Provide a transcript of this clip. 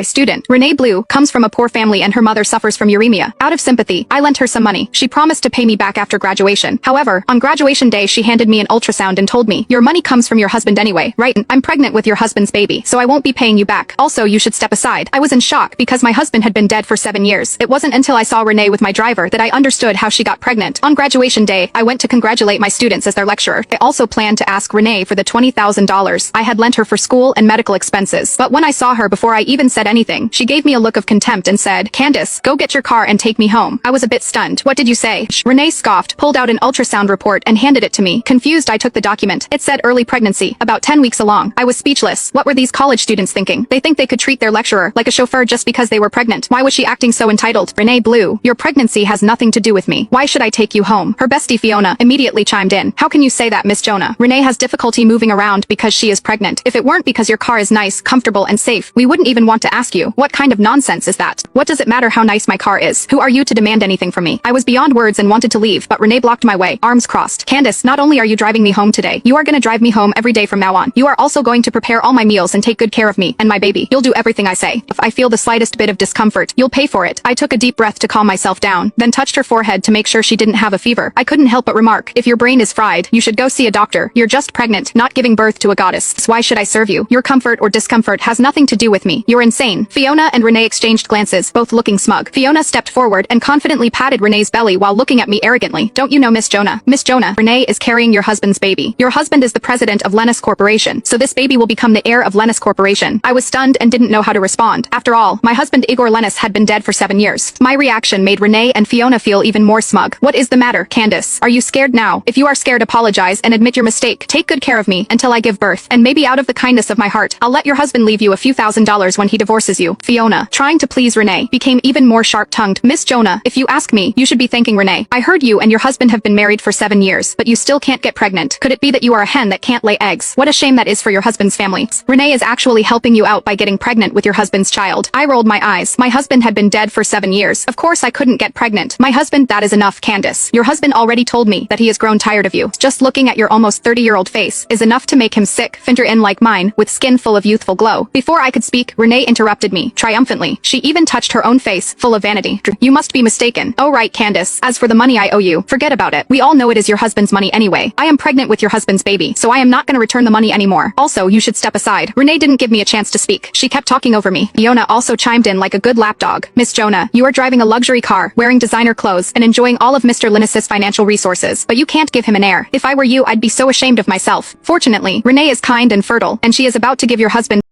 Student. Renee Blue comes from a poor family and her mother suffers from uremia. Out of sympathy, I lent her some money. She promised to pay me back after graduation. However, on graduation day she handed me an ultrasound and told me, "Your money comes from your husband anyway, right? I'm pregnant with your husband's baby, so I won't be paying you back. Also, you should step aside." I was in shock because my husband had been dead for 7 years. It wasn't until I saw Renee with my driver that I understood how she got pregnant. On graduation day, I went to congratulate my students as their lecturer. I also planned to ask Renee for the $20,000 I had lent her for school and medical expenses. But when I saw her before I even said anything, she gave me a look of contempt and said, "Candace, go get your car and take me home." I was a bit stunned. "What did you say?" Renee scoffed, pulled out an ultrasound report and handed it to me. Confused, I took the document. It said early pregnancy, about 10 weeks along. I was speechless. What were these college students thinking? They think they could treat their lecturer like a chauffeur just because they were pregnant. Why was she acting so entitled? Renee Blue, your pregnancy has nothing to do with me. Why should I take you home? Her bestie Fiona immediately chimed in. "How can you say that, Miss Jonah? Renee has difficulty moving around because she is pregnant. If it weren't because your car is nice, comfortable and safe, we wouldn't even want to ask you. What kind of nonsense is that? What does it matter how nice my car is? Who are you to demand anything from me?" I was beyond words and wanted to leave, but Renee blocked my way, arms crossed. "Candace, not only are you driving me home today, you are gonna drive me home every day from now on. You are also going to prepare all my meals and take good care of me and my baby. You'll do everything I say. If I feel the slightest bit of discomfort, you'll pay for it." I took a deep breath to calm myself down, then touched her forehead to make sure she didn't have a fever. I couldn't help but remark, "If your brain is fried, you should go see a doctor. You're just pregnant, not giving birth to a goddess. Why should I serve you? Your comfort or discomfort has nothing to do with me. You're insane." Fiona and Renee exchanged glances, both looking smug. Fiona stepped forward and confidently patted Renee's belly while looking at me arrogantly. "Don't you know Miss Jonah? Miss Jonah, Renee is carrying your husband's baby. Your husband is the president of Lennis Corporation, so this baby will become the heir of Lennis Corporation." I was stunned and didn't know how to respond. After all, my husband Igor Lennis had been dead for 7 years. My reaction made Renee and Fiona feel even more smug. "What is the matter, Candace? Are you scared now? If you are scared, apologize and admit your mistake. Take good care of me until I give birth, and maybe out of the kindness of my heart, I'll let your husband leave you a few $1,000s when he divorces you." Fiona, trying to please Renee, became even more sharp-tongued. "Miss Jonah, if you ask me, you should be thanking Renee. I heard you and your husband have been married for 7 years, but you still can't get pregnant. Could it be that you are a hen that can't lay eggs? What a shame that is for your husband's family. Renee is actually helping you out by getting pregnant with your husband's child." I rolled my eyes. My husband had been dead for 7 years. Of course I couldn't get pregnant. "My husband, that is enough, Candace. Your husband already told me that he has grown tired of you. Just looking at your almost 30-year-old face is enough to make him sick. Finger in like mine, with skin full of youthful glow." Before I could speak, Renee interrupted me, triumphantly. She even touched her own face, full of vanity. "You must be mistaken. Oh right, Candace. As for the money I owe you, forget about it. We all know it is your husband's money anyway. I am pregnant with your husband's baby, so I am not gonna return the money anymore. Also, you should step aside." Renee didn't give me a chance to speak. She kept talking over me. Fiona also chimed in like a good lapdog. "Miss Jonah, you are driving a luxury car, wearing designer clothes, and enjoying all of Mr. Lennis's financial resources, but you can't give him an heir. If I were you, I'd be so ashamed of myself. Fortunately, Renee is kind and fertile, and she is about to give your husband